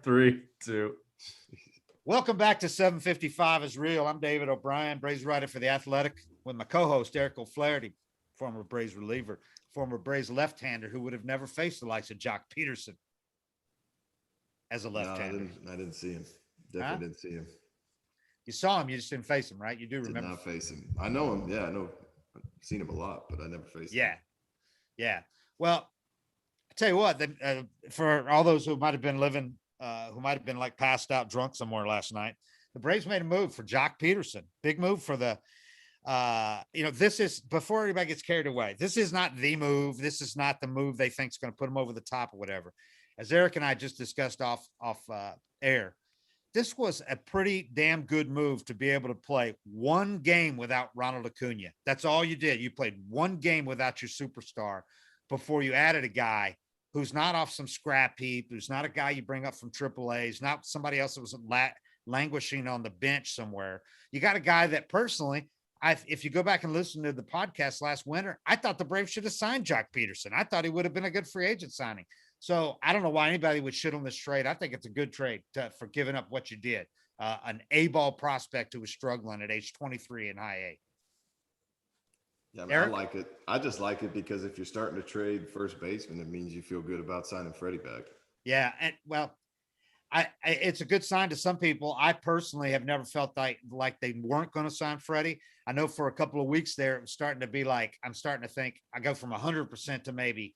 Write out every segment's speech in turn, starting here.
3, 2. Welcome back to 755 is Real. I'm David O'Brien, Braves writer for The Athletic, with my co-host, Eric O'Flaherty, former Braves reliever, former Braves left-hander who would have never faced the likes of Joc Pederson as a left-hander. No, I didn't see him. Definitely didn't see him. You saw him, you just didn't face him, right? You do Did remember? not face him. I know him. Yeah, I know. I've seen him a lot, but I never faced him. Yeah. Well, I tell you what, for all those who might have been who might have been like passed out drunk somewhere last night, the Braves made a move for Joc Pederson. Big move for the, this is, before everybody gets carried away, this is not the move. This is not the move they think is going to put him over the top or whatever. As Eric and I just discussed off air, this was a pretty damn good move to be able to play one game without Ronald Acuna. That's all you did. You played one game without your superstar before you added a guy who's not off some scrap heap, who's not a guy you bring up from AAA, who's not somebody else that was languishing on the bench somewhere. You got a guy that personally, if you go back and listen to the podcast last winter, I thought the Braves should have signed Joc Pederson. I thought he would have been a good free agent signing. So I don't know why anybody would shit on this trade. I think it's a good trade for giving up what you did. An A-ball prospect who was struggling at age 23 in high A. Yeah, I like it. I just like it because if you're starting to trade first baseman, it means you feel good about signing Freddie back. Yeah, and well, it's a good sign to some people. I personally have never felt like they weren't going to sign Freddie. I know for a couple of weeks there, it was starting to be like, I'm starting to think I go from 100% to maybe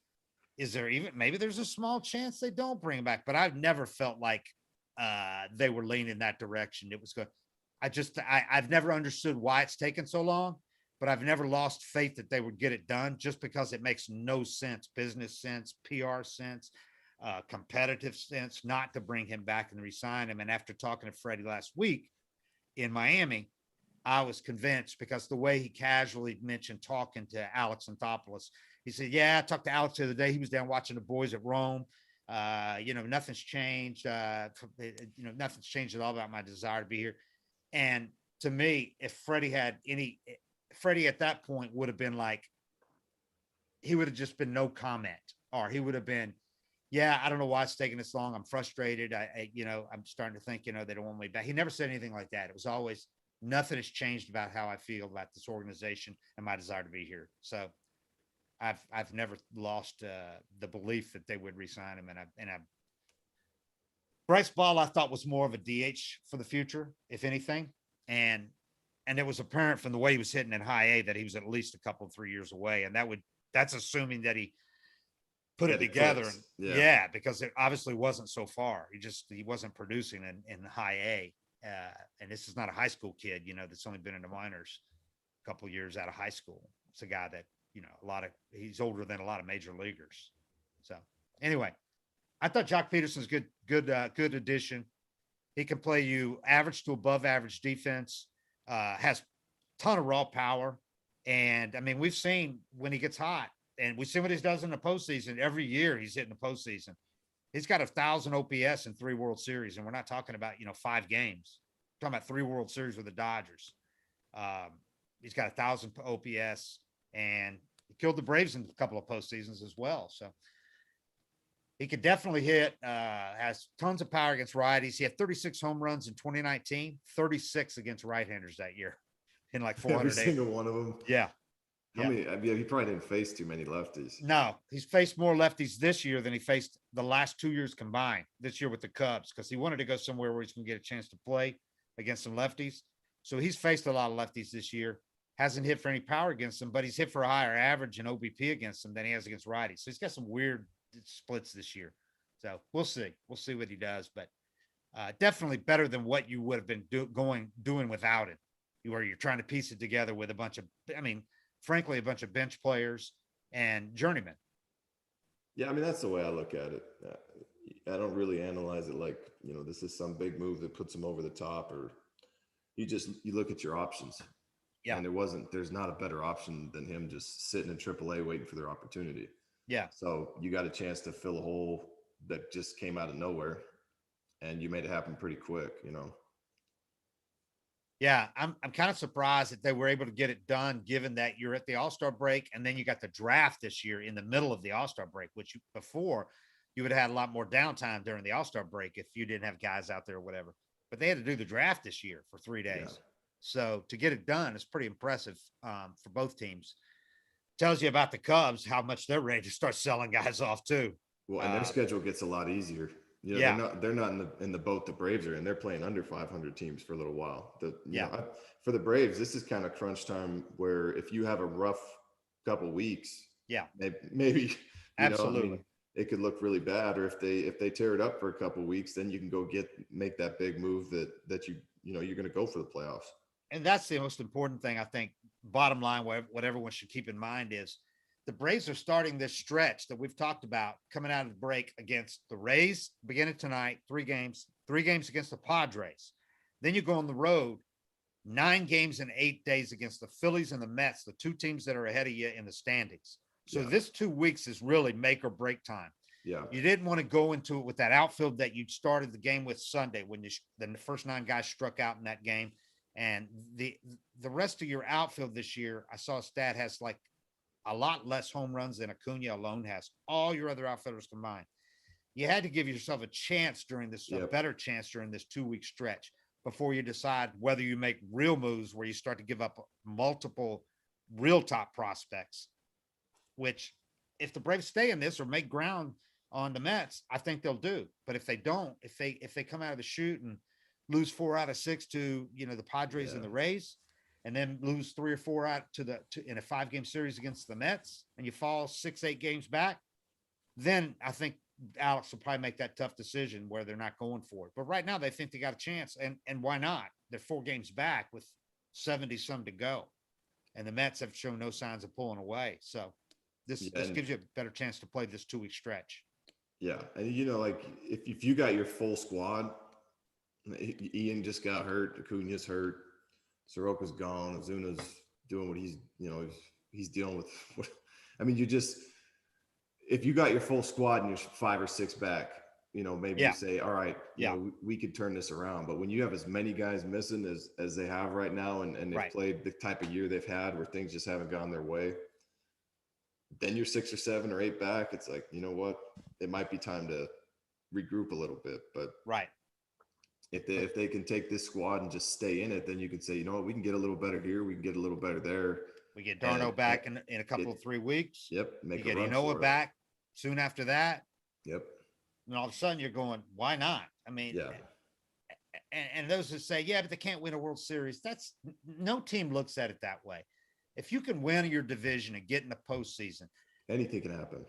there's a small chance they don't bring him back, but I've never felt like they were leaning that direction. It was good. I've never understood why it's taken so long, but I've never lost faith that they would get it done just because it makes no sense, business sense, PR sense, competitive sense, not to bring him back and re-sign him. And after talking to Freddie last week in Miami, I was convinced because the way he casually mentioned talking to Alex Anthopoulos, he said, yeah, I talked to Alex the other day. He was down watching the boys at Rome. Nothing's changed. Nothing's changed at all about my desire to be here. And to me, if Freddie at that point would have been like, he would have just been no comment, or he would have been, yeah, I don't know why it's taking this long. I'm frustrated. I'm starting to think, they don't want me back. He never said anything like that. It was always, nothing has changed about how I feel about this organization and my desire to be here. So I've never lost the belief that they would re-sign him. And Bryce Ball, I thought, was more of a DH for the future, if anything. And it was apparent from the way he was hitting in high A that he was at least a couple of 3 years away. And that's assuming that he put it together. Yeah, because it obviously wasn't so far. He wasn't producing in high A. And this is not a high school kid, that's only been in the minors a couple of years out of high school. It's a guy that, he's older than a lot of major leaguers. So anyway, I thought Joc Pederson's good addition. He can play you average to above average defense, has a ton of raw power. And I mean, we've seen when he gets hot, and we see what he does in the postseason. Every year he's hitting the postseason. He's got 1,000 OPS in 3 World Series. And we're not talking about, 5 games. We're talking about 3 World Series with the Dodgers. He's got 1,000 OPS, and he killed the Braves in a couple of postseasons as well. So he could definitely hit, has tons of power against righties. He had 36 home runs in 2019, 36 against right-handers that year in like 400. Every single one of them. Yeah. How many? He probably didn't face too many lefties. No, he's faced more lefties this year than he faced the last 2 years combined this year with the Cubs, because he wanted to go somewhere where he's going to get a chance to play against some lefties. So he's faced a lot of lefties this year. Hasn't hit for any power against them, but he's hit for a higher average in OBP against them than he has against righties. So he's got some weird splits this year. So we'll see. We'll see what he does, but definitely better than what you would have been doing without it, where you're trying to piece it together with a bunch of bench players and journeymen. Yeah, that's the way I look at it. I don't really analyze it like, this is some big move that puts him over the top, or you look at your options. Yeah. And there's not a better option than him just sitting in AAA waiting for their opportunity. Yeah. So you got a chance to fill a hole that just came out of nowhere, and you made it happen pretty quick, Yeah, I'm kind of surprised that they were able to get it done, given that you're at the All-Star break, and then you got the draft this year in the middle of the All-Star break, which before you would have had a lot more downtime during the All-Star break if you didn't have guys out there or whatever. But they had to do the draft this year for 3 days. Yeah. So to get it done is pretty impressive for both teams. Tells you about the Cubs, how much they're ready to start selling guys off too. Well, and their schedule gets a lot easier. You know, Yeah. they're not in the boat the Braves are in. They're playing under 500 teams for a little while. Yeah. For the Braves, this is kind of crunch time where if you have a rough couple weeks, Yeah. maybe Absolutely. I mean, it could look really bad. Or if they tear it up for a couple weeks, then you can go make that big move that you're going to go for the playoffs. And that's the most important thing, I think. Bottom line, what everyone should keep in mind is the Braves are starting this stretch that we've talked about coming out of the break against the Rays beginning tonight, 3 games against the Padres. Then you go on the road, 9 games in 8 days against the Phillies and the Mets, the 2 teams that are ahead of you in the standings. So this 2 weeks is really make or break time. Yeah. You didn't want to go into it with that outfield that you started the game with Sunday when the first 9 guys struck out in that game. And the rest of your outfield this year, I saw a stat, has like a lot less home runs than Acuna alone has. All your other outfielders combined. You had to give yourself a chance during this, a better chance during this 2-week stretch before you decide whether you make real moves where you start to give up multiple real top prospects, which if the Braves stay in this or make ground on the Mets, I think they'll do. But if they don't, if they come out of the chute and lose 4 out of 6 to, the Padres and the Rays, and then lose 3 or 4 out in a 5-game series against the Mets, and you fall 6-8 games back, then I think Alex will probably make that tough decision where they're not going for it. But right now they think they got a chance, and why not? They're 4 games back with 70 some to go, and the Mets have shown no signs of pulling away. So this gives you a better chance to play this 2-week stretch. Yeah, and like if you got your full squad. Ian just got hurt. Acuna's hurt. Soroka's gone. Ozuna's doing what he's dealing with. I mean, if you got your full squad and you're 5 or 6 back, maybe you say, all right, we could turn this around. But when you have as many guys missing as they have right now, and they've played the type of year they've had where things just haven't gone their way, then you're 6 or 7 or 8 back. It's like, you know what? It might be time to regroup a little bit. But if they can take this squad and just stay in it, then you can say, you know what, we can get a little better here. We can get a little better there. We get Darno back in a couple of 3 weeks. Yep. You get Inoa back soon after that. Yep. And all of a sudden you're going, why not? I mean, and those who say, but they can't win a World Series. No team looks at it that way. If you can win your division and get in the postseason, anything can happen.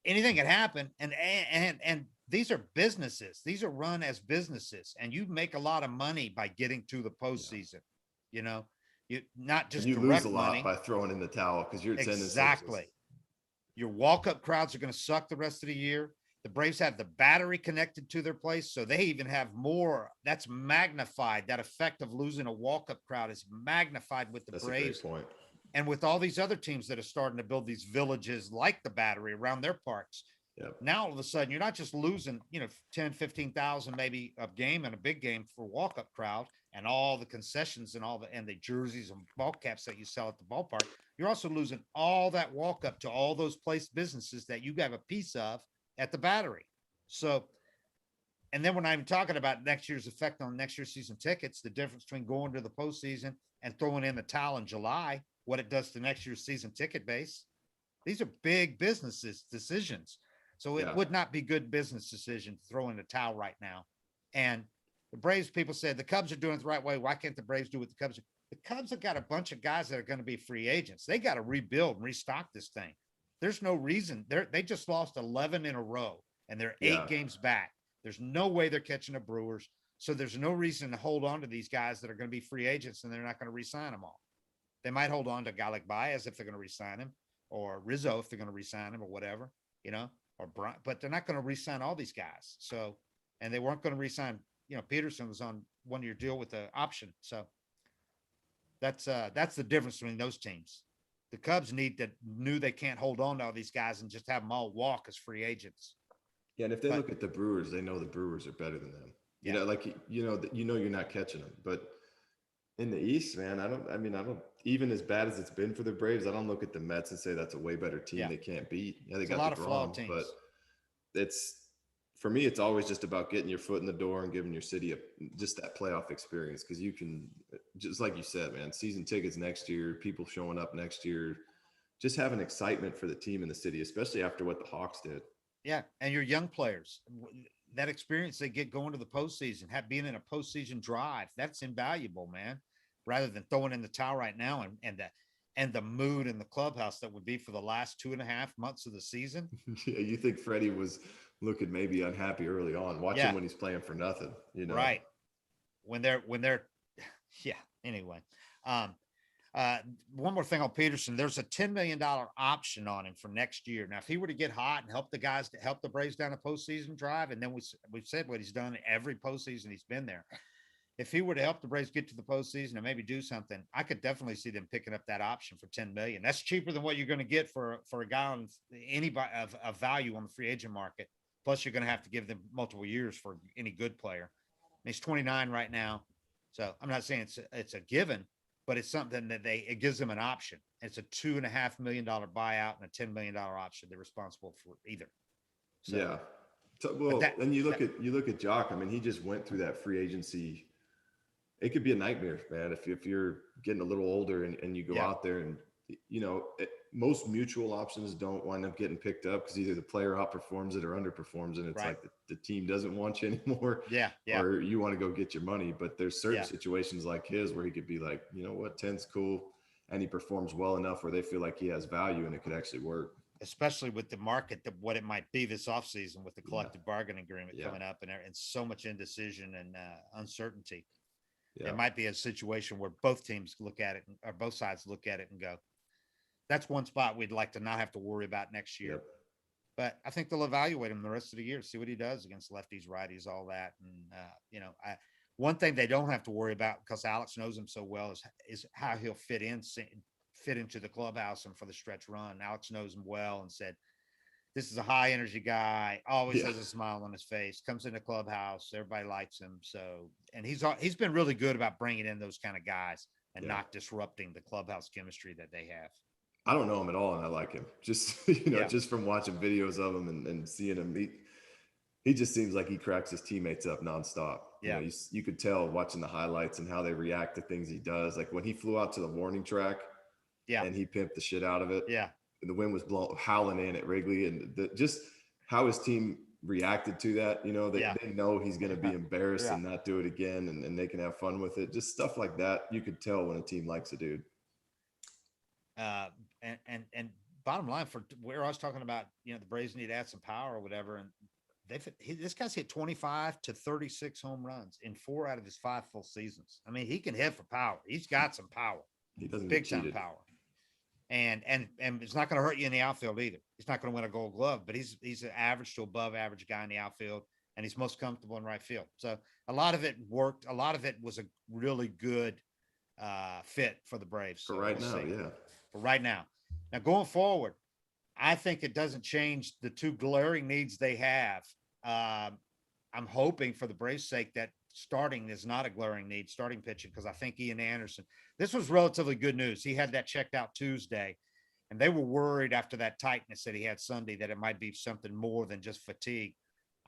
Anything can happen. And these are businesses. These are run as businesses, and you make a lot of money by getting to the postseason. You not just you direct lose a lot money by throwing in the towel because your attendance. Exactly. Your walk-up crowds are going to suck the rest of the year. The Braves have the battery connected to their place, so they even have more. That's magnified. That effect of losing a walk-up crowd is magnified with the That's Braves. a great point. And with all these other teams that are starting to build these villages like the Battery around their parks. Yep. Now, all of a sudden, you're not just losing, 10, 15,000 maybe a game and a big game for walk-up crowd and all the concessions and the jerseys and ball caps that you sell at the ballpark. You're also losing all that walk-up to all those place businesses that you have a piece of at the Battery. So, and then we're not even talking about next year's effect on next year's season tickets, the difference between going to the postseason and throwing in the towel in July, what it does to next year's season ticket base. These are big decisions. So it would not be good business decision to throw in the towel right now. And the Braves people said the Cubs are doing it the right way. Why can't the Braves do what the Cubs are? The Cubs have got a bunch of guys that are going to be free agents. They got to rebuild and restock this thing. There's no reason. They just lost 11 in a row, and they're 8 games back. There's no way they're catching the Brewers. So there's no reason to hold on to these guys that are going to be free agents, and they're not going to re-sign them all. They might hold on to a guy like Baez if they're going to re-sign him, or Rizzo if they're going to re-sign him, or whatever, or Brian, but they're not going to re-sign all these guys. So, and they weren't going to re-sign, Pederson was on 1-year deal with the option. So that's the difference between those teams. The Cubs knew they can't hold on to all these guys and just have them all walk as free agents. Yeah, and if they look at the Brewers, they know the Brewers are better than them. You're not catching them. But in the East, man, I don't even as bad as it's been for the Braves, I don't look at the Mets and say that's a way better team they can't beat. Yeah, they got a lot of flawed teams. it's for me, it's always just about getting your foot in the door and giving your city just that playoff experience. Cause you can, just like you said, man, season tickets next year, people showing up next year, just having excitement for the team in the city, especially after what the Hawks did. Yeah. And your young players, that experience they get going to the postseason, being in a postseason drive, that's invaluable, man. Rather than throwing in the towel right now and the mood in the clubhouse that would be for the last 2.5 months of the season. Yeah, you think Freddie was looking maybe unhappy early on. Watch him when he's playing for nothing, Right. When they're yeah. Anyway. Um, one more thing on Pederson. There's a $10 million option on him for next year. Now, if he were to get hot and help the guys to help the Braves down a postseason drive, and then we've said what he's done every postseason he's been there. If he were to help the Braves get to the postseason and maybe do something, I could definitely see them picking up that option for $10 million. That's cheaper than what you're going to get for a guy on anybody of value on the free agent market. Plus, you're going to have to give them multiple years for any good player. And he's 29 right now, so I'm not saying it's a given, but it's something that it gives them an option. It's a $2.5 million buyout and a $10 million option. They're responsible for either. So, yeah. So, well, and you look at Joc. I mean, he just went through that free agency. It could be a nightmare, man. If you're getting a little older and you go out there and, most mutual options don't wind up getting picked up because either the player outperforms it or underperforms. And it's like the team doesn't want you anymore. Yeah. Or you want to go get your money. But there's certain situations like his where he could be like, you know what, 10's cool. And he performs well enough where they feel like he has value and it could actually work. Especially with the market, what it might be this offseason with the collective bargaining agreement coming up and so much indecision and uncertainty. Yeah. It might be a situation where both teams look at it or both sides look at it and go, that's one spot we'd like to not have to worry about next year. Yep. But I think they'll evaluate him the rest of the year, see what he does against lefties, righties, all that. And, one thing they don't have to worry about because Alex knows him so well is how he'll fit into the clubhouse and for the stretch run. Alex knows him well and said, this is a high energy guy, always has a smile on his face, comes in the clubhouse, everybody likes him. So, and he's been really good about bringing in those kind of guys and not disrupting the clubhouse chemistry that they have. I don't know him at all, and I like him. Just just from watching videos of him and seeing him, he just seems like he cracks his teammates up nonstop. Yeah, you could tell watching the highlights and how they react to things he does. Like when he flew out to the warning track, and he pimped the shit out of it. Yeah, and the wind was howling in at Wrigley, and just how his team reacted to that. They know he's going to be embarrassed and not do it again, and they can have fun with it. Just stuff like that, you could tell when a team likes a dude. And bottom line for where I was talking about, the Braves need to add some power or whatever. And this guy's hit 25 to 36 home runs in 4 out of his 5 full seasons. I mean, he can hit for power. He's got some power. He doesn't big time power. And it's not going to hurt you in the outfield either. He's not going to win a Gold Glove, but he's an average to above average guy in the outfield, and he's most comfortable in right field. So a lot of it worked. A lot of it was a really good fit for the Braves. For right now, yeah. For right now. Now going forward, I think it doesn't change the 2 glaring needs they have. I'm hoping for the Braves' sake that starting is not a glaring need, starting pitching, because I think Ian Anderson, this was relatively good news. He had that checked out Tuesday, and they were worried after that tightness that he had Sunday that it might be something more than just fatigue.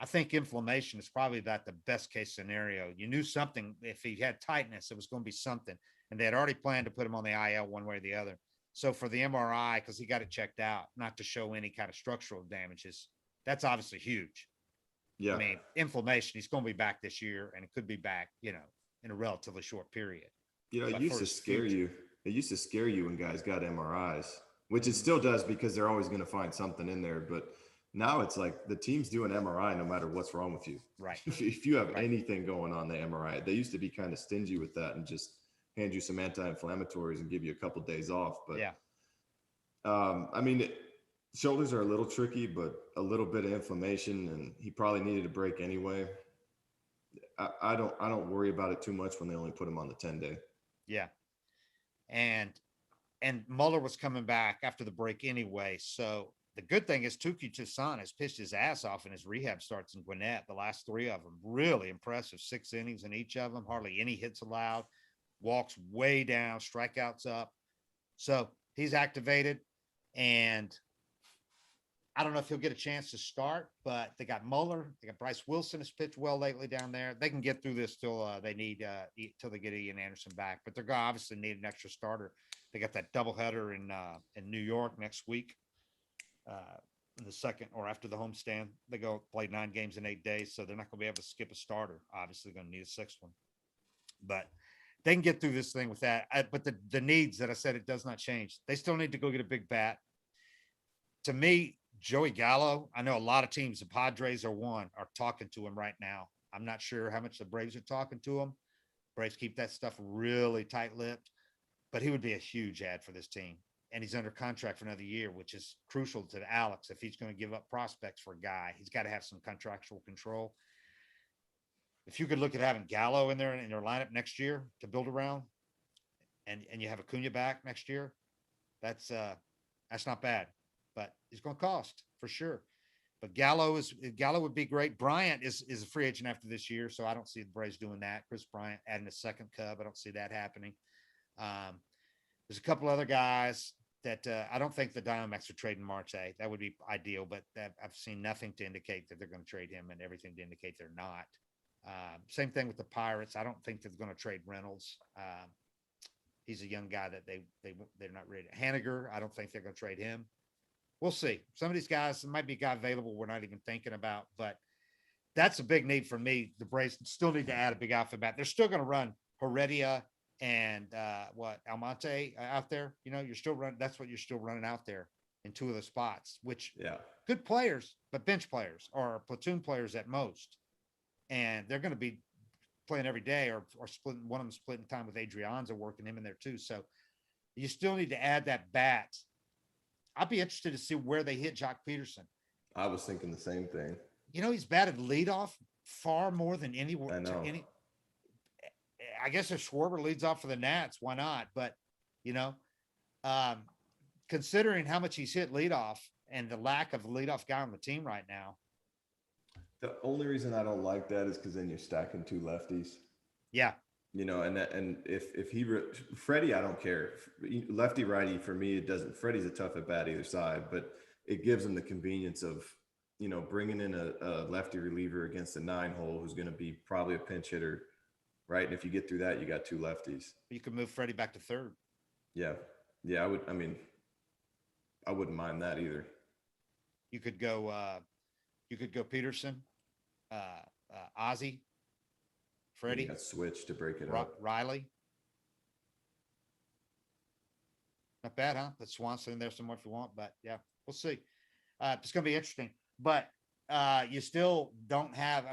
I think inflammation is probably about the best case scenario. You knew something, if he had tightness, it was going to be something, and they had already planned to put him on the IL one way or the other. So for the MRI, because he got it checked out, not to show any kind of structural damages, that's obviously huge. Yeah. I mean, inflammation, he's going to be back this year, and it could be back, in a relatively short period. It used to scare you. It used to scare you when guys got MRIs, which it still does because they're always going to find something in there. But now it's like the team's doing MRI no matter what's wrong with you. Right. If you have anything going on the MRI, they used to be kind of stingy with that and just hand you some anti-inflammatories and give you a couple of days off. But shoulders are a little tricky, but a little bit of inflammation, and he probably needed a break anyway. I don't worry about it too much when they only put him on the 10-day. Yeah. And Muller was coming back after the break anyway. So the good thing is Tuki Toussaint has pitched his ass off in his rehab starts in Gwinnett. The last 3 of them, really impressive. 6 innings in each of them, hardly any hits allowed, walks way down, strikeouts up. So he's activated, and I don't know if he'll get a chance to start, but they got Mueller. They got Bryce Wilson has pitched well lately down there. They can get through this till they need till they get Ian Anderson back. But they're going to obviously need an extra starter. They got that doubleheader in New York next week. In the second or after the homestand, they go play 9 games in 8 days, so they're not going to be able to skip a starter. Obviously, going to need a 6th one, but they can get through this thing with that. But the needs that I said, it does not change. They still need to go get a big bat. To me, Joey Gallo, I know a lot of teams, the Padres are talking to him right now. I'm not sure how much the Braves are talking to him. Braves keep that stuff really tight-lipped, but he would be a huge add for this team. And he's under contract for another year, which is crucial to Alex. If he's going to give up prospects for a guy, he's got to have some contractual control. If you could look at having Gallo in their lineup next year to build around, and you have Acuna back next year, that's not bad. But it's going to cost for sure. But Gallo would be great. Bryant is a free agent after this year, so I don't see the Braves doing that. Chris Bryant adding a second Cub, I don't see that happening. There's a couple other guys that I don't think the Diamondbacks are trading Marte. That would be ideal, but I've seen nothing to indicate that they're going to trade him, and everything to indicate they're not. Same thing with the Pirates. I don't think they're going to trade Reynolds. He's a young guy that they're not ready. Haniger, I don't think they're going to trade him. We'll see. Some of these guys, there might be a guy available we're not even thinking about, but that's a big need for me. The Braves still need to add a big outfield bat. They're still going to run Heredia and Almonte out there. You're still running. That's what you're still running out there in 2 of the spots, which good players, but bench players or platoon players at most. And they're going to be playing every day or splitting, one of them splitting time with Adrianza, working him in there too. So you still need to add that bat. I'd be interested to see where they hit Joc Pederson. I was thinking the same thing. He's batted leadoff far more than anyone. I know. I guess if Schwarber leads off for the Nats, why not? But, considering how much he's hit leadoff and the lack of a leadoff guy on the team right now. The only reason I don't like that is because then you're stacking 2 lefties. Yeah. And if Freddie, I don't care. Lefty, righty, for me, it doesn't. Freddie's a tough at bat either side, but it gives him the convenience of, bringing in a lefty reliever against a 9-hole who's going to be probably a pinch hitter, right? And if you get through that, you got 2 lefties. You can move Freddie back to third. Yeah. I wouldn't mind that either. You could go Peterson, Ozzie, Freddie. You got switch to break it up. Riley. Not bad, huh? Put Swanson in there somewhere if you want, but yeah, we'll see. It's going to be interesting, but you still don't have,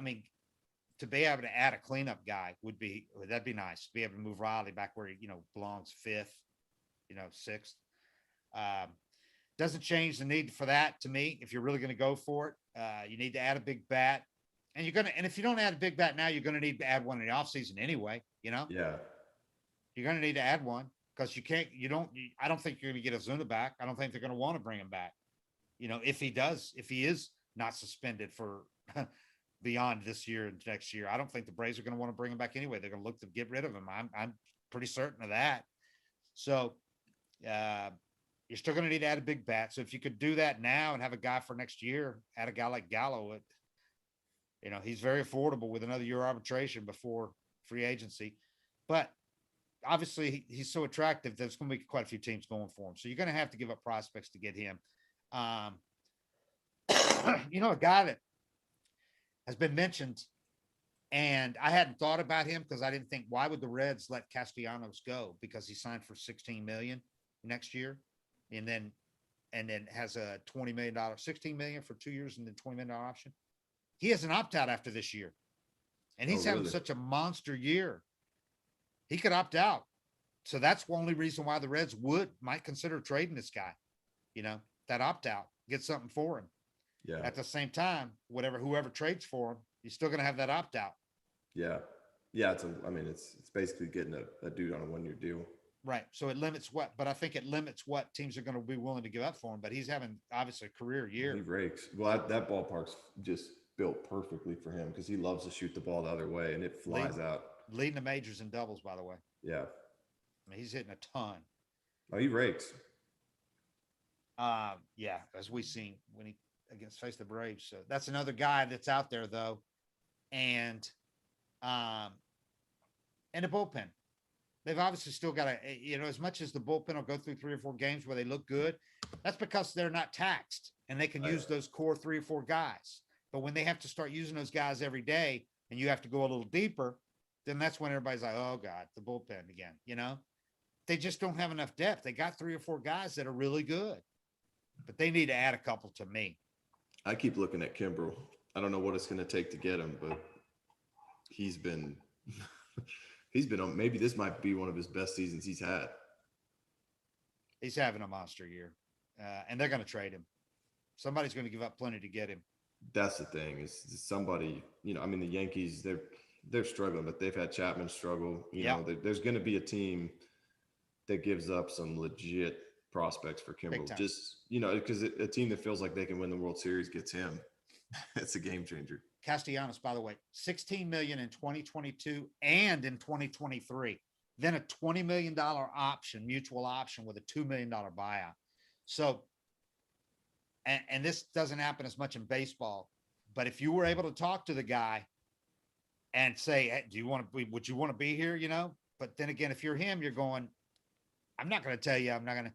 to be able to add a cleanup guy that'd be nice to be able to move Riley back where he, belongs 5th, 6th. Doesn't change the need for that to me. If you're really going to go for it, you need to add a big bat. And if you don't add a big bat now, you're going to need to add one in the offseason anyway, Yeah. You're going to need to add one because I don't think you're going to get Ozuna back. I don't think they're going to want to bring him back. If he is not suspended for beyond this year and next year, I don't think the Braves are going to want to bring him back anyway. They're going to look to get rid of him. I'm pretty certain of that. So, you're still going to need to add a big bat. So if you could do that now and have a guy for next year, add a guy like Gallo, he's very affordable with another year arbitration before free agency. But obviously he's so attractive, there's going to be quite a few teams going for him. So you're going to have to give up prospects to get him. A guy that has been mentioned, and I hadn't thought about him because I didn't think, why would the Reds let Castellanos go? Because he signed for $16 million next year. And then has a $20 million, $16 million for 2 years and then $20 million option. He has an opt-out after this year. And he's having such a monster year. He could opt out. So that's the only reason why the Reds might consider trading this guy. That opt-out, get something for him. Yeah. At the same time, whoever trades for him, he's still going to have that opt-out. Yeah. Yeah. It's basically getting a dude on a 1-year deal. Right. So I think it limits what teams are going to be willing to give up for him, but he's having obviously a career year. He rakes. Well, that ballpark's just built perfectly for him because he loves to shoot the ball the other way and it flies out. Leading the majors in doubles, by the way. Yeah. He's hitting a ton. Oh, he rakes. Yeah. As we've seen against face the Braves. So that's another guy that's out there though. And the bullpen. They've obviously still got to, as much as the bullpen will go through 3 or 4 games where they look good, that's because they're not taxed and they can use those core 3 or 4 guys. But when they have to start using those guys every day and you have to go a little deeper, then that's when everybody's like, oh God, the bullpen again, They just don't have enough depth. They got 3 or 4 guys that are really good, but they need to add a couple to me. I keep looking at Kimbrel. I don't know what it's going to take to get him, but he's been on, maybe this might be one of his best seasons he's had. He's having a monster year, and they're going to trade him. Somebody's going to give up plenty to get him. That's the thing is somebody, the Yankees, they're struggling, but they've had Chapman struggle. There's going to be a team that gives up some legit prospects for Kimbrel. Just, because a team that feels like they can win the World Series gets him. It's a game changer. Castellanos, by the way, $16 million in 2022 and in 2023. Then a $20 million option, mutual option with a $2 million buyout. So, and this doesn't happen as much in baseball, but if you were able to talk to the guy and say, hey, would you want to be here? But then again, if you're him, you're going, I'm not going to tell you, I'm not going to,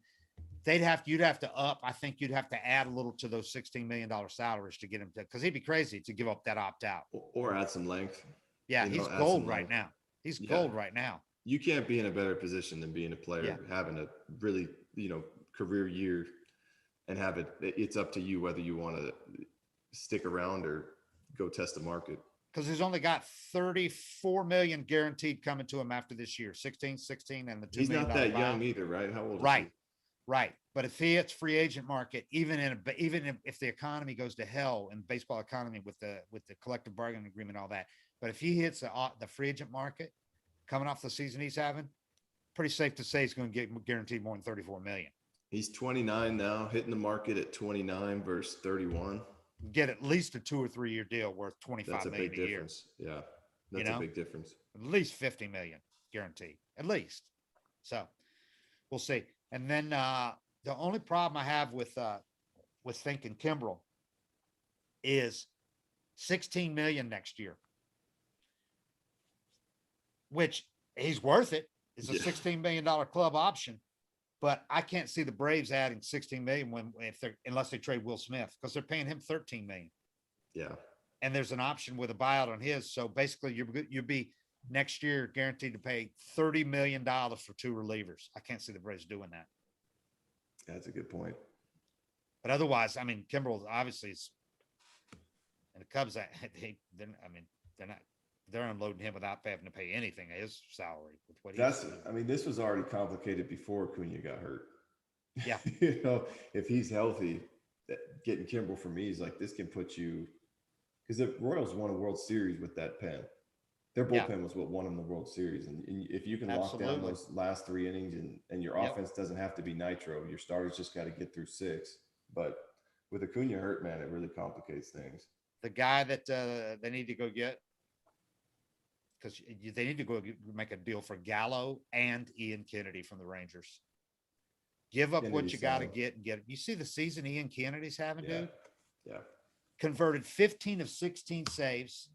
you'd have to up. I think you'd have to add a little to those $16 million salaries to get him to, because he'd be crazy to give up that opt out or add some length. Yeah. He's gold right now. He's gold right now. You can't be in a better position than being a player, having a really, career year and it's up to you whether you want to stick around or go test the market. Because he's only got 34 million guaranteed coming to him after this year, 16, and the $2 million. He's not that young either, right? How old is he? Right. But if he hits free agent market, even if the economy goes to hell in baseball economy with the collective bargaining agreement, all that, but if he hits the free agent market coming off the season he's having, pretty safe to say he's going to get guaranteed more than 34 million. He's 29 now, hitting the market at 29 versus 31. Get at least a 2 or 3 year deal worth 25 million a year. Difference. Yeah. That's a big difference. At least 50 million guaranteed, at least. So we'll see. And then the only problem I have with thinking Kimbrel is 16 million next year, which he's worth it. It's a $16 million club option, but I can't see the Braves adding 16 million unless they trade Will Smith, because they're paying him 13 million. Yeah. And there's an option with a buyout on his. So basically you'll be next year guaranteed to pay $30 million for 2 relievers. I can't see the Braves doing that. That's a good point. But otherwise, Kimbrel obviously is, and the Cubs, they're unloading him without having to pay anything of his salary with what this was already complicated before Acuna got hurt. Yeah. If he's healthy, getting Kimbrel for me is like, this can put you, because the Royals won a World Series with that pen. Their bullpen was what won them the World Series. And if you can lock down those last 3 innings and your offense doesn't have to be nitro, your starters just got to get through 6. But with Acuna hurt, man, it really complicates things. The guy that they need to go get, because they need to go make a deal for Gallo and Ian Kennedy from the Rangers. Give up what you got to get and get it. You see the season Ian Kennedy's having, dude? Yeah. Converted 15 of 16 saves,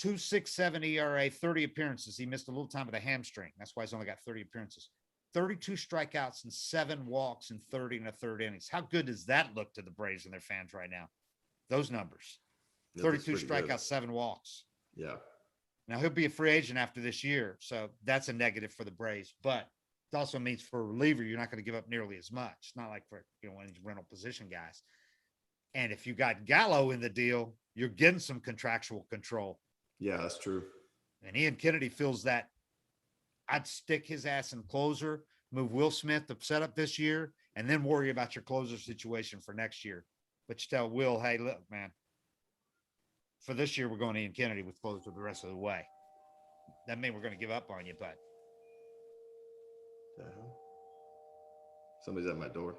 2.67 ERA, 30 appearances. He missed a little time with a hamstring. That's why he's only got 30 appearances. 32 strikeouts and 7 walks in 30 and a third innings. How good does that look to the Braves and their fans right now? Those numbers. 32 strikeouts, 7 walks. Yeah. Now he'll be a free agent after this year, so that's a negative for the Braves. But it also means for a reliever, you're not going to give up nearly as much. It's not like for one of these rental position guys. And if you got Gallo in the deal, you're getting some contractual control. Yeah, that's true. And Ian Kennedy feels that. I'd stick his ass in closer, move Will Smith to set up this year, and then worry about your closer situation for next year. But you tell Will, hey, look, man, for this year, we're going Ian Kennedy with closer the rest of the way. That means we're going to give up on you, but. Somebody's at my door.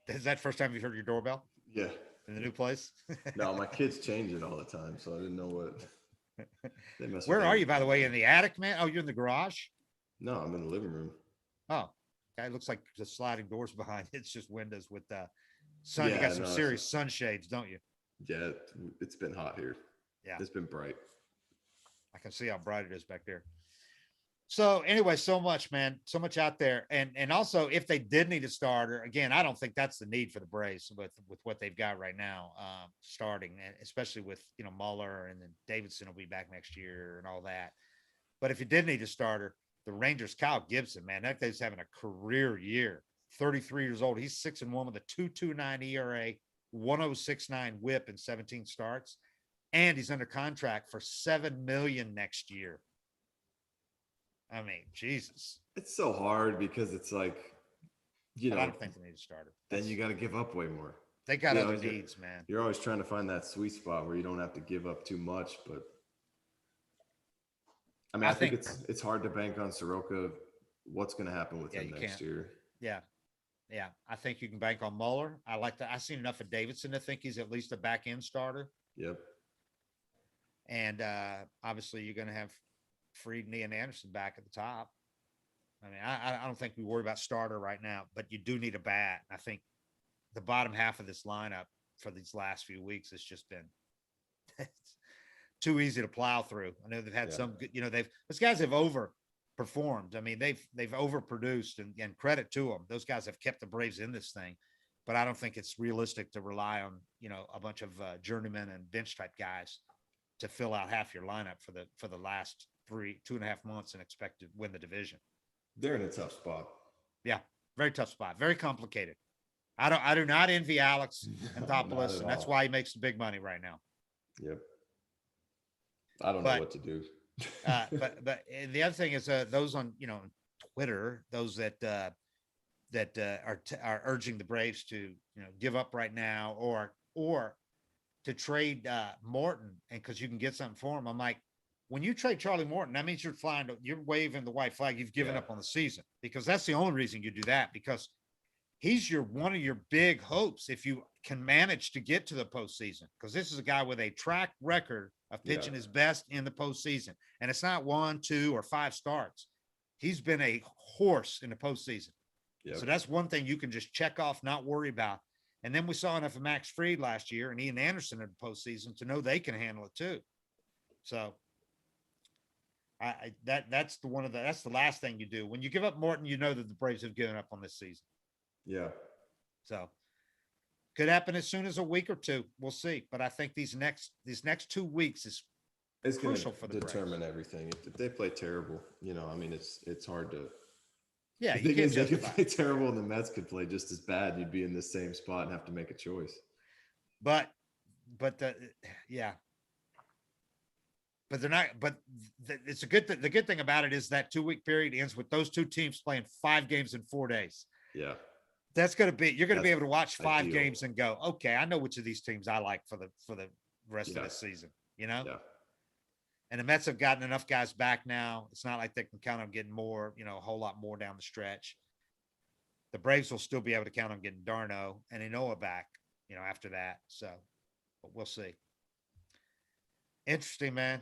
Is that first time you've heard your doorbell? Yeah. In the new place? No, my kids change it all the time, so I didn't know what. They mess Where are you, by the way? In the attic, man? Oh, you're in the garage? No, I'm in the living room. Oh, okay. It looks like the sliding doors behind. It's just windows with Sun, you got some serious sunshades, don't you? Yeah, it's been hot here. Yeah. It's been bright. I can see how bright it is back there. So anyway, so much, man, so much out there. And also if they did need a starter, again, I don't think that's the need for the Braves with what they've got right now, starting, and especially with, Muller, and then Davidson will be back next year and all that. But if you did need a starter, the Rangers, Kyle Gibson, man, that guy's having a career year. 33 years old. He's 6-1 with a 2.29 ERA, 1.069 WHIP in 17 starts, and he's under contract for $7 million next year. I mean, Jesus. It's so hard because it's like, I don't think they need a starter. Then you got to give up way more. They got other needs, man. You're always trying to find that sweet spot where you don't have to give up too much, but I mean, I think it's hard to bank on Soroka. What's going to happen with him next year? Yeah. Yeah. I think you can bank on Muller. I've seen enough of Davidson to think he's at least a back end starter. Yep. And obviously you're going to have Fried and Anderson back at the top. I mean, I don't think we worry about starter right now, but you do need a bat. I think the bottom half of this lineup for these last few weeks has just been too easy to plow through. I know they've had some good, those guys have overperformed. I mean, they've overproduced, and credit to them. Those guys have kept the Braves in this thing, but I don't think it's realistic to rely on, a bunch of journeymen and bench type guys to fill out half your lineup for the last 2.5 months and expect to win the division. They're in a tough spot. Yeah, very tough spot. Very complicated. I do not envy Alex Anthopoulos, and that's why he makes the big money right now. Yep. I don't know what to do. but the other thing is those on Twitter, those that are urging the Braves to give up right now or to trade Morton, and because you can get something for him. I'm like, when you trade Charlie Morton, that means you're waving the white flag. You've given up on the season, because that's the only reason you do that, because he's one of your big hopes if you can manage to get to the postseason, because this is a guy with a track record of pitching his best in the postseason. And it's not 1, 2, or 5 starts. He's been a horse in the postseason. Yep. So that's one thing you can just check off, not worry about. And then we saw enough of Max Fried last year and Ian Anderson in the postseason to know they can handle it too. So that's the last thing you do. When you give up Morton, you know that the Braves have given up on this season. Yeah. So could happen as soon as a week or two. We'll see. But I think these next 2 weeks is crucial for the determine Braves. Everything. If they play terrible, I mean, it's hard to. Yeah, the thing is, they could play terrible, and the Mets could play just as bad. You'd be in the same spot and have to make a choice. But they're not. But it's a good. The good thing about it is that 2-week period ends with those two teams playing 5 games in 4 days. Yeah. You're going to be able to watch 5 games and go, okay, I know which of these teams I like for the rest of this season, Yeah. And the Mets have gotten enough guys back now. It's not like they can count on getting more, a whole lot more down the stretch. The Braves will still be able to count on getting Darno and Inoa back, after that. So, but we'll see. Interesting, man.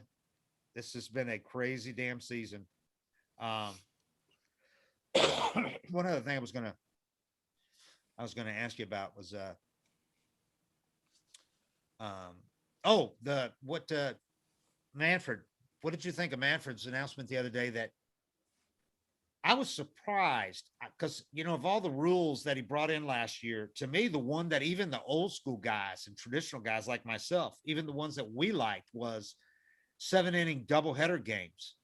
This has been a crazy damn season. One other thing I was gonna ask you about was Manfred. What did you think of Manfred's announcement the other day? That I was surprised because of all the rules that he brought in last year, to me the one that even the old school guys and traditional guys like myself, even the ones that we liked, was 7-inning doubleheader games.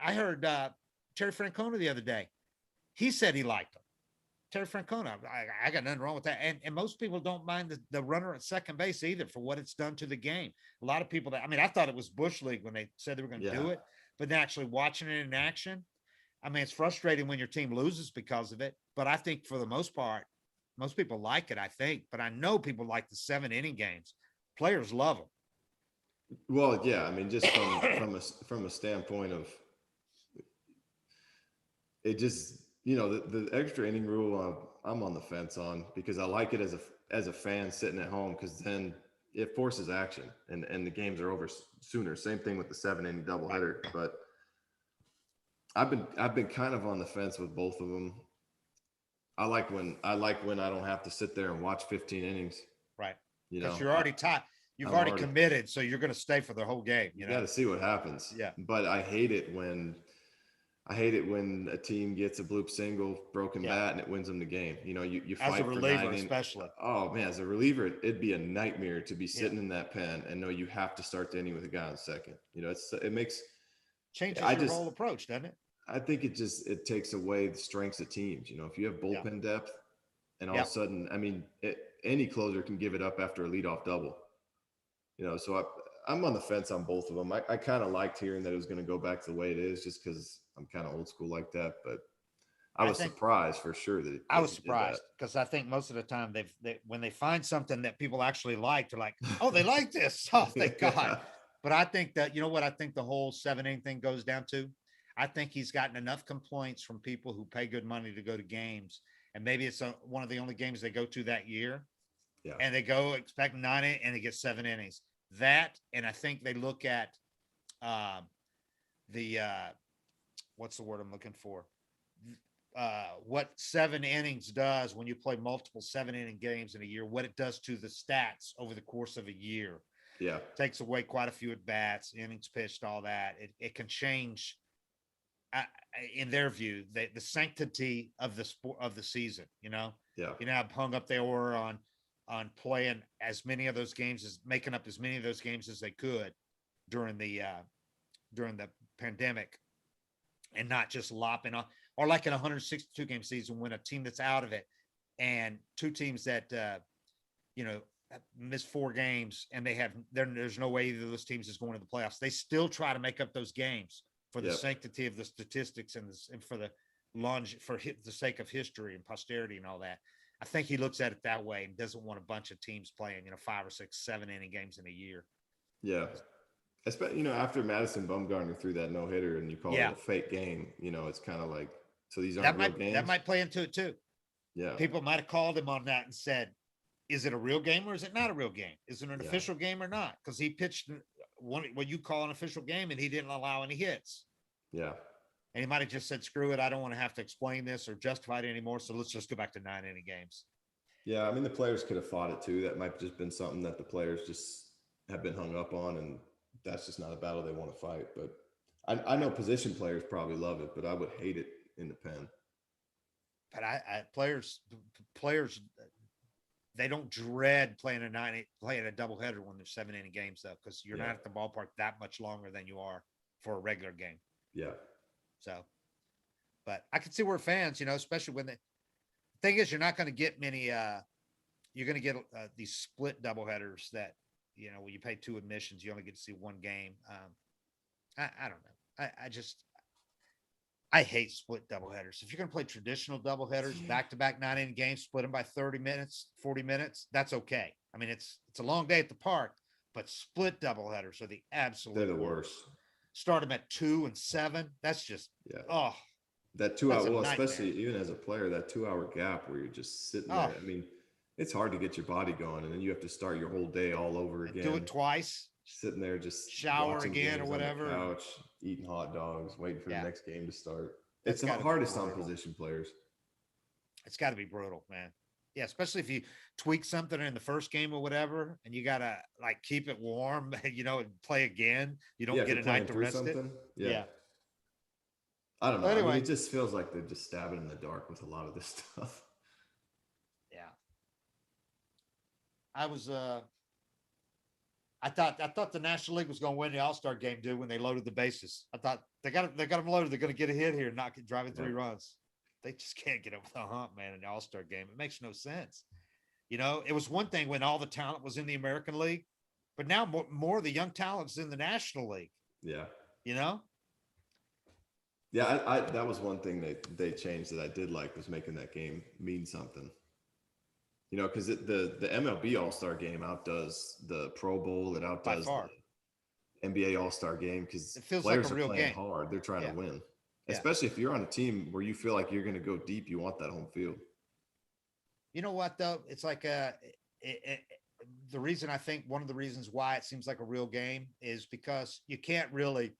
I heard Terry Francona the other day. He said he liked them. Terry Francona, I got nothing wrong with that. And most people don't mind the runner at second base either for what it's done to the game. A lot of people I thought it was Bush League when they said they were going to do it, but then actually watching it in action, it's frustrating when your team loses because of it. But I think for the most part, most people like it, I think. But I know people like the 7-inning games. Players love them. Well, yeah. Just from a standpoint of it, just the extra inning rule, I'm on the fence on, because I like it as a fan sitting at home, because then it forces action and the games are over sooner. Same thing with the 7-inning doubleheader, but I've been kind of on the fence with both of them. I like when I don't have to sit there and watch 15 innings. Right. You Because know, you're already tied. You've already committed, so you're going to stay for the whole game. You got to see what happens. Yeah. But I hate it when a team gets a bloop single, broken bat, and it wins them the game. You know, you as fight a reliever, for 9 innings. especially. Oh man, as a reliever, it'd be a nightmare to be sitting in that pen and know you have to start the inning with a guy on second. You know, it makes changes your whole approach, doesn't it? I think it takes away the strengths of teams. You know, if you have bullpen depth, and all of a sudden, I mean, any closer can give it up after a leadoff double. You know, so I'm on the fence on both of them. I kind of liked hearing that it was going to go back to the way it is, just because I'm kind of old school like that. But I was surprised for sure that I was surprised because I think most of the time when they find something that people actually like, they're like, oh, they like this. Oh, thank God. But I think that, you know what I think the whole 7-inning thing goes down to? I think he's gotten enough complaints from people who pay good money to go to games. And maybe it's one of the only games they go to that year. Yeah. And they go expect 9 and they get 7 innings. That, and I think they look at what's the word I'm looking for? What 7 innings does when you play multiple 7-inning games in a year, what it does to the stats over the course of a year. Yeah. Takes away quite a few at bats, innings pitched, all that. It can change, in their view, the sanctity of the sport of the season, you know? Yeah. You know how hung up they were on playing as many of those games, as making up as many of those games as they could during the pandemic, and not just lopping on, or like in a 162 game season when a team that's out of it and two teams that miss 4 games and there's no way either of those teams is going to the playoffs. They still try to make up those games for the sanctity of the statistics and for the the sake of history and posterity and all that. I think he looks at it that way and doesn't want a bunch of teams playing, 5 or 6, 7-inning games in a year. Yeah. Especially, after Madison Bumgarner threw that no-hitter and you call it a fake game, it's kind of like, so these aren't real games. That might play into it too. Yeah. People might have called him on that and said, is it a real game or is it not a real game? Is it an official game or not? Because he pitched what you call an official game and he didn't allow any hits. Yeah. And he might have just said, screw it, I don't want to have to explain this or justify it anymore, so let's just go back to 9-inning games. Yeah, I mean, the players could have fought it too. That might have just been something that the players just have been hung up on, and that's just not a battle they want to fight. But I know position players probably love it, but I would hate it in the pen. But players, they don't dread playing a doubleheader when there's 7-inning games, though, because you're not at the ballpark that much longer than you are for a regular game. Yeah. So, but I can see where fans, especially when the thing is, you're not going to get many. You're going to get these split doubleheaders that, when you pay 2 admissions, you only get to see 1 game. I don't know. I hate split doubleheaders. If you're going to play traditional doubleheaders, back-to-back 9-inning games, split them by 30 minutes, 40 minutes, that's okay. I mean, it's a long day at the park, but split doubleheaders are the absolute They're the worst. Start them at 2 and 7. That's just that 2 hour. Well, especially even as a player, that 2 hour gap where you're just sitting there. I mean, it's hard to get your body going, and then you have to start your whole day all over again. Do it twice. Sitting there, just shower again or whatever. On the couch, eating hot dogs, waiting for the next game to start. It's the hardest on position players. It's got to be brutal, man. Yeah, especially if you tweak something in the first game or whatever, and you gotta keep it warm, and play again. You don't get a night to rest it. Yeah. I don't know. Anyway, I mean, it just feels like they're just stabbing in the dark with a lot of this stuff. Yeah. I thought the National League was going to win the All-Star game, dude, when they loaded the bases. I thought they got them loaded. They're going to get a hit here, not driving 3 runs. They just can't get over the hump, man, in the All-Star game. It makes no sense. It was one thing when all the talent was in the American League, but now more of the young talent's in the National League. Yeah. Yeah, that was one thing they changed that I did like, was making that game mean something. Because the MLB All-Star game outdoes the Pro Bowl. It outdoes the NBA All-Star game, because it feels players like a real are playing game. hard. They're trying to win. Especially if you're on a team where you feel like you're going to go deep, you want that home field. You know what, though? It's like the reason, I think one of the reasons why it seems like a real game is because you can't really,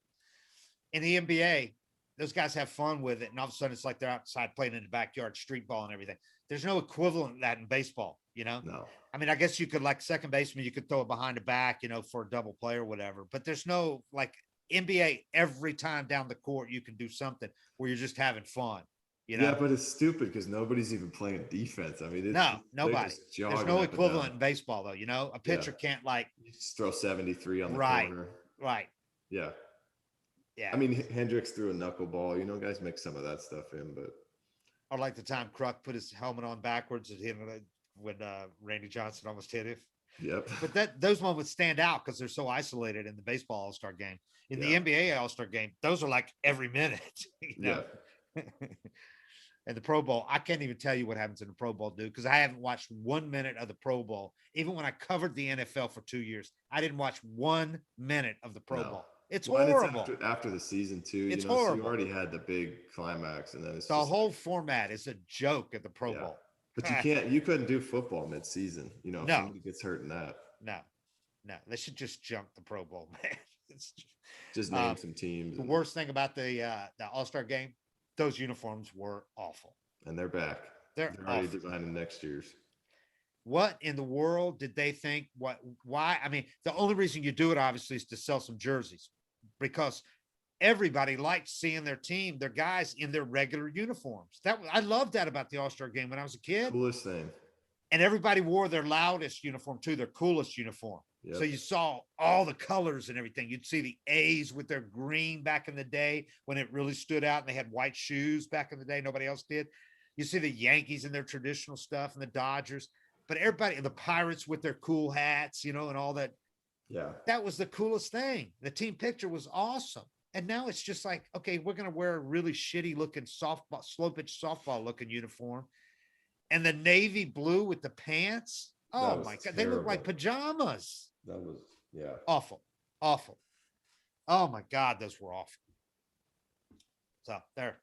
in the NBA, those guys have fun with it. And all of a sudden it's like they're outside playing in the backyard, street ball and everything. There's no equivalent of that in baseball, you know? No. I mean, I guess you could, like second baseman, you could throw it behind the back, you know, for a double play or whatever, but there's no like NBA every time down the court, you can do something where you're just having fun. You know? Yeah, but it's stupid because nobody's even playing defense. I mean, nobody. There's no equivalent in baseball, though. You know, a pitcher can't like you just throw 73 on the corner. Right. Yeah. Yeah. I mean, Hendricks threw a knuckleball. You know, guys make some of that stuff in, but. Or like the time Kruk put his helmet on backwards and hit him when Randy Johnson almost hit him. Yep. But those moments stand out because they're so isolated in the baseball All-Star game. In the NBA All-Star game, those are like every minute. You know? Yeah. And the Pro Bowl, I can't even tell you what happens in the Pro Bowl, dude, because I haven't watched 1 minute of the Pro Bowl. Even when I covered the NFL for 2 years, I didn't watch 1 minute of the Pro Bowl. It's horrible. It's after the season too. It's horrible. So you already had the big climax, and then it's the whole format is a joke at the Pro Bowl. But you couldn't do football mid-season. You know, if somebody gets hurt in that. No, they should just junk the Pro Bowl, man. Just name some teams. The worst thing about the All-Star game, those uniforms were awful. And they're back. They're already designing next year's. What in the world did they think? Why? I mean, the only reason you do it, obviously, is to sell some jerseys because everybody likes seeing their team, their guys in their regular uniforms. I loved that about the All-Star game when I was a kid. Coolest thing. And everybody wore their loudest uniform too, their coolest uniform. Yep. So you saw all the colors and everything. You'd see the A's with their green back in the day when it really stood out, and they had white shoes back in the day. Nobody else did. You see the Yankees in their traditional stuff and the Dodgers, but everybody, the Pirates with their cool hats, you know, and all that. Yeah. That was the coolest thing. The team picture was awesome. And now it's just like, okay, we're going to wear a really shitty looking slow pitch softball looking uniform. And the navy blue with the pants. Oh my God. Terrible. They look like pajamas. That was, awful. Oh my God. Those were awful. So there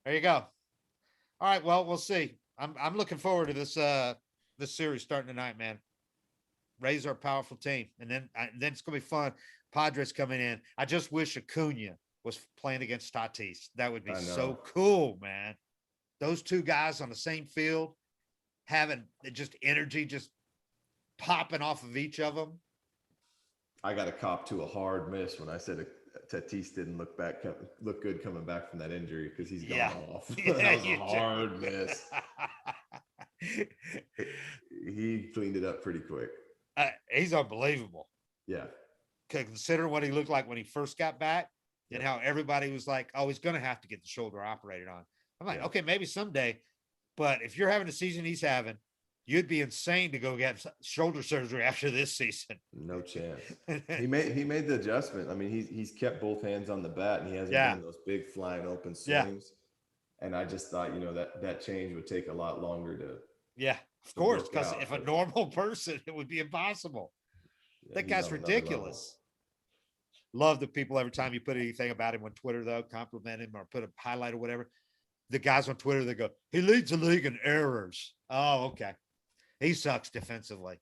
you go. All right. Well, we'll see. I'm looking forward to this series starting tonight, man. Rays are a powerful team. And then it's going to be fun. Padres coming in. I just wish Acuna was playing against Tatis. That would be so cool, man. Those two guys on the same field having just energy, just popping off of each of them. I got a cop to a hard miss when I said Tatis didn't look good coming back from that injury because he's gone off. That was a hard miss. He cleaned it up pretty quick. He's unbelievable. Yeah. Consider what he looked like when he first got back and how everybody was like, oh, he's going to have to get the shoulder operated on. I'm like, okay, maybe someday. But if you're having the season he's having, you'd be insane to go get shoulder surgery after this season. No chance. He made the adjustment. I mean, he's kept both hands on the bat, and he hasn't done those big flying open swings. Yeah. And I just thought, that change would take a lot longer to. Yeah, of course, because if a normal person, it would be impossible. Yeah, that guy's ridiculous. Love the people every time you put anything about him on Twitter, though, compliment him or put a highlight or whatever. The guys on Twitter, they go, he leads the league in errors. Oh, okay. He sucks defensively.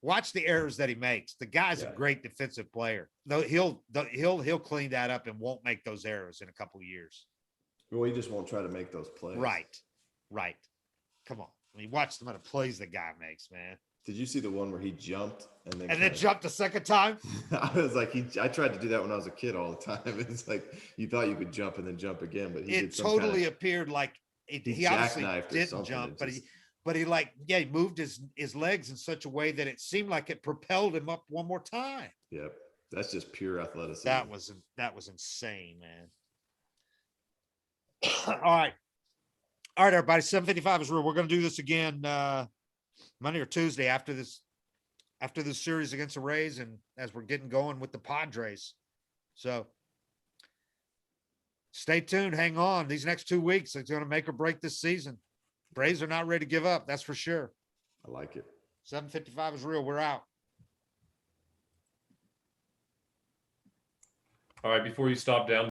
Watch the errors that he makes. The guy's a great defensive player. Though he'll clean that up and won't make those errors in a couple of years. Well, he just won't try to make those plays. Right. Come on. I mean, watch the amount of plays the guy makes, man. Did you see the one where he jumped and then jumped a second time? I was like, I tried to do that when I was a kid all the time. It's like you thought you could jump and then jump again, but it totally appeared like he obviously didn't jump, but he moved his legs in such a way that it seemed like it propelled him up one more time. Yep, that's just pure athleticism. That was insane, man. All right, everybody. 7:55 is real. We're going to do this again Monday or Tuesday after this series against the Rays, and as we're getting going with the Padres. So stay tuned. Hang on. These next 2 weeks, it's going to make or break this season. Braves are not ready to give up. That's for sure. I like it. 7:55 is real. We're out. All right. Before you stop down.